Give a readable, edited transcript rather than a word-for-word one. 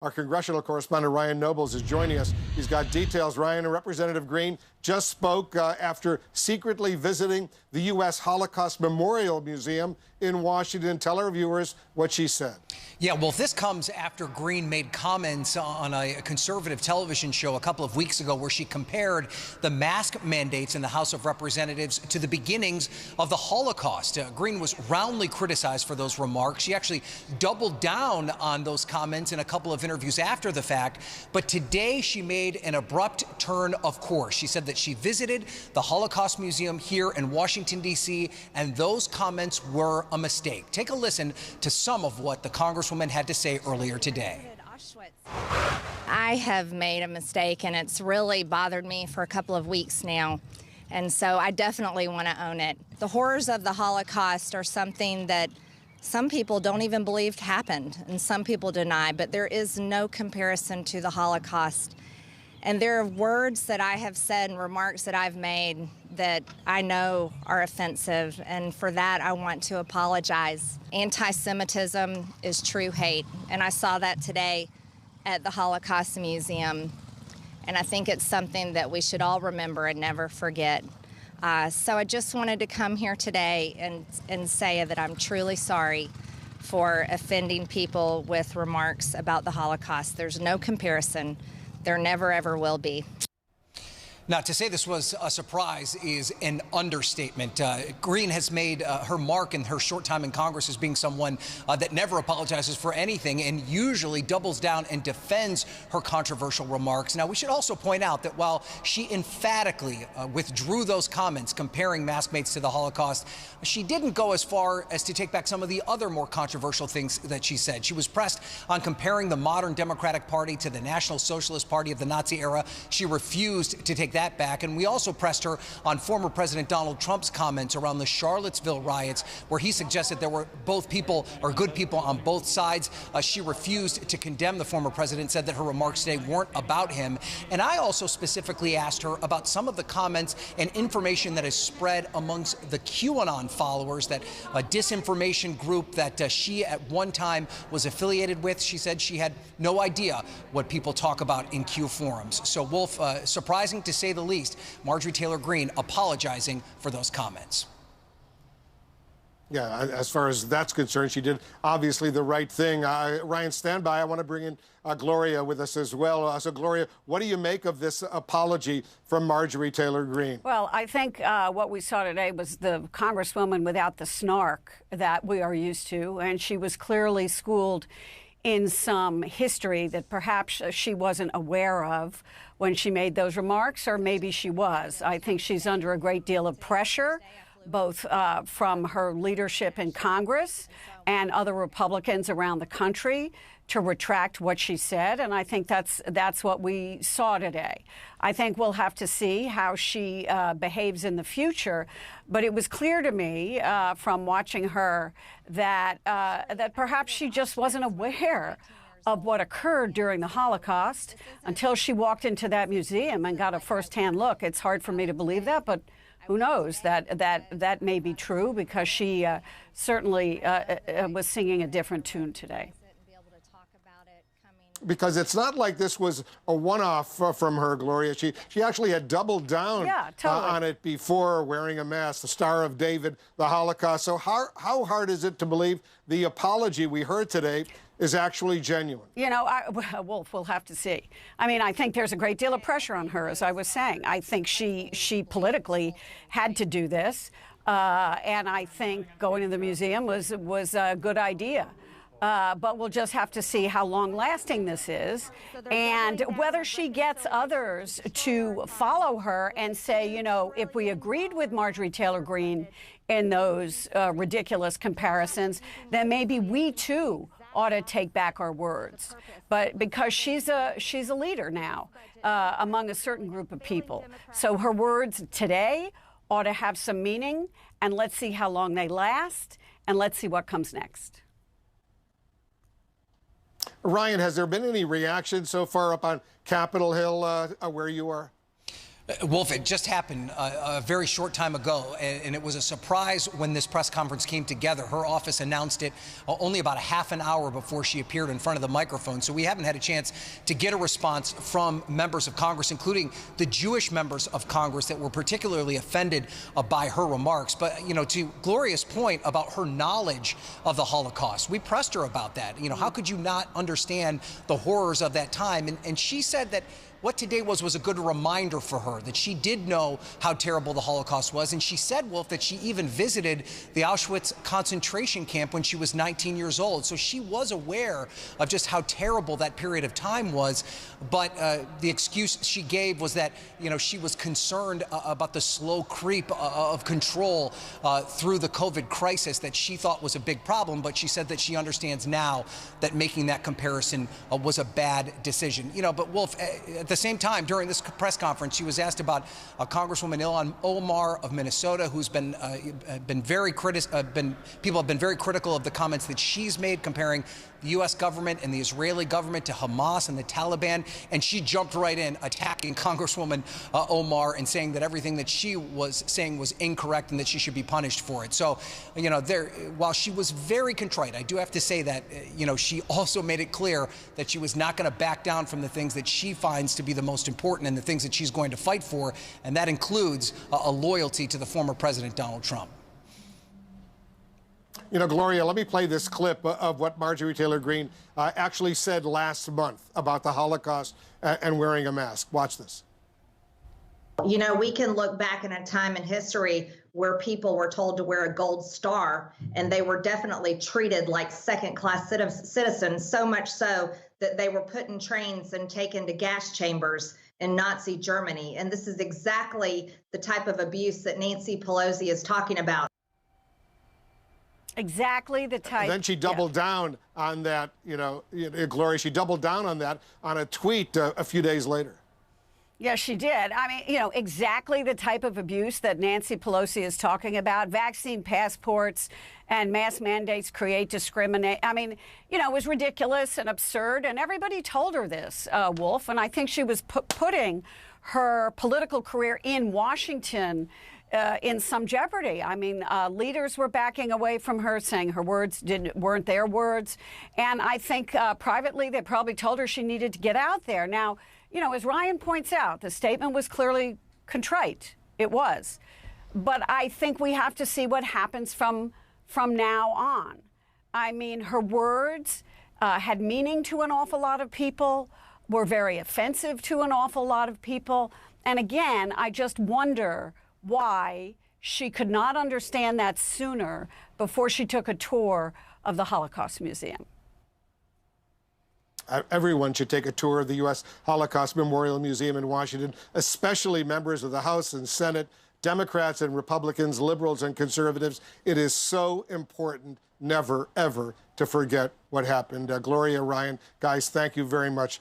Our congressional correspondent Ryan Nobles is joining us. He's got details. Ryan, Representative Greene just spoke after secretly visiting the U.S. Holocaust Memorial Museum in Washington. Tell our viewers what she said. Yeah, well, this comes after Greene made comments on a conservative television show a couple of weeks ago where she compared the mask mandates in the House of Representatives to the beginnings of the Holocaust. Greene was roundly criticized for those remarks. She actually doubled down on those comments in a couple of interviews after the fact. But today she made an abrupt turn of course. She said that she visited the Holocaust Museum here in Washington, D.C., and those comments were a mistake. Take a listen to some of what the Congresswoman had to say earlier today. I have made a mistake, and it's really bothered me for a couple of weeks now. And so I definitely want to own it. The horrors of the Holocaust are something that some people don't even believe happened, and some people deny, but there is no comparison to the Holocaust. And there are words that I have said and remarks that I've made that I know are offensive, and for that I want to apologize. Anti-Semitism is true hate, and I saw that today at the Holocaust Museum, and I think it's something that we should all remember and never forget. So I just wanted to come here today and say that I'm truly sorry for offending people with remarks about the Holocaust. There's no comparison. There never, ever will be. Now, to say this was a surprise is an understatement. Greene has made her mark in her short time in Congress as being someone that never apologizes for anything and usually doubles down and defends her controversial remarks. Now, we should also point out that while she emphatically withdrew those comments comparing maskmates to the Holocaust, she didn't go as far as to take back some of the other more controversial things that she said. She was pressed on comparing the modern Democratic Party to the National Socialist Party of the Nazi era. She refused to take that back. And we also pressed her on former President Donald Trump's comments around the Charlottesville riots, where he suggested there were both people or good people on both sides. She refused to condemn the former president, said that her remarks today weren't about him. And I also specifically asked her about some of the comments and information that is spread amongst the QAnon followers, that disinformation group that she at one time was affiliated with. She said she had no idea what people talk about in Q forums. So, Wolf, surprising to say the least, Marjorie Taylor Greene apologizing for those comments. Yeah, as far as that's concerned, she did obviously the right thing. Ryan, stand by. I want to bring in Gloria with us as well. So, Gloria, what do you make of this apology from Marjorie Taylor Greene? Well, I think what we saw today was the Congresswoman without the snark that we are used to, and she was clearly schooled in some history that perhaps she wasn't aware of when she made those remarks, or maybe she was. I think she's under a great deal of pressure, both from her leadership in Congress and other Republicans around the country, to retract what she said, and I think that's what we saw today. I think we'll have to see how she behaves in the future, but it was clear to me from watching her that that perhaps she just wasn't aware of what occurred during the Holocaust until she walked into that museum and got a firsthand look. It's hard for me to believe that, but who knows? That may be true, because she certainly was singing a different tune today. Because it's not like this was a one-off from her, Gloria. She actually had doubled down on it before, wearing a mask, the Star of David, the Holocaust. So how hard is it to believe the apology we heard today is actually genuine? You know, Wolf, we'll have to see. I mean, I think there's a great deal of pressure on her, as I was saying. I think she politically had to do this, and I think going to the museum was a good idea. But we'll just have to see how long-lasting this is, and whether she gets others to follow her and say, you know, if we agreed with Marjorie Taylor Greene in those ridiculous comparisons, then maybe we too ought to take back our words. But because she's a leader now among a certain group of people, so her words today ought to have some meaning, and let's see how long they last, and let's see what comes next. Ryan, has there been any reaction so far up on Capitol Hill where you are? Wolf, it just happened a very short time ago, and it was a surprise when this press conference came together. Her office announced it only about a half an hour before she appeared in front of the microphone, so we haven't had a chance to get a response from members of Congress, including the Jewish members of Congress that were particularly offended by her remarks. But, you know, to Gloria's point about her knowledge of the Holocaust, we pressed her about that. You know, how could you not understand the horrors of that time? And she said that what today was a good reminder for her, that she did know how terrible the Holocaust was. And she said, Wolf, that she even visited the Auschwitz concentration camp when she was 19 years old. So she was aware of just how terrible that period of time was. But the excuse she gave was that, you know, she was concerned about the slow creep of control through the COVID crisis that she thought was a big problem. But she said that she understands now that making that comparison was a bad decision. You know, but Wolf, at the same time, during this press conference, she was asked about Congresswoman Ilhan Omar of Minnesota, who's been people have been very critical of the comments that she's made, comparing the U.S. government and the Israeli government to Hamas and the Taliban, and she jumped right in, attacking Congresswoman Omar and saying that everything that she was saying was incorrect and that she should be punished for it. So, you know, while she was very contrite, I do have to say that, you know, she also made it clear that she was not going to back down from the things that she finds to be the most important and the things that she's going to fight for, and that includes a loyalty to the former President Donald Trump. You know, Gloria, let me play this clip of what Marjorie Taylor Greene actually said last month about the Holocaust and wearing a mask. Watch this. You know, we can look back in a time in history where people were told to wear a gold star, and they were definitely treated like second-class citizens, so much so that they were put in trains and taken to gas chambers in Nazi Germany. And this is exactly the type of abuse that Nancy Pelosi is talking about. Exactly the type. Then she doubled down on that, you know, Gloria, she doubled down on that on a tweet a few days later. Yes, she did. I mean, you know, exactly the type of abuse that Nancy Pelosi is talking about. Vaccine passports and mask mandates create discrimination. I mean, you know, it was ridiculous and absurd, and everybody told her this, Wolf, and I think she was putting her political career in Washington in some jeopardy. I mean, leaders were backing away from her, saying her words weren't their words. And I think privately they probably told her she needed to get out there. Now, you know, as Ryan points out, the statement was clearly contrite. It was. But I think we have to see what happens from now on. I mean, her words had meaning to an awful lot of people, were very offensive to an awful lot of people. And again, I just wonder why she could not understand that sooner before she took a tour of the Holocaust Museum. Everyone should take a tour of the U.S. Holocaust Memorial Museum in Washington, especially members of the House and Senate, Democrats and Republicans, liberals and conservatives. It is so important never, ever to forget what happened. Gloria, Ryan, guys, thank you very much.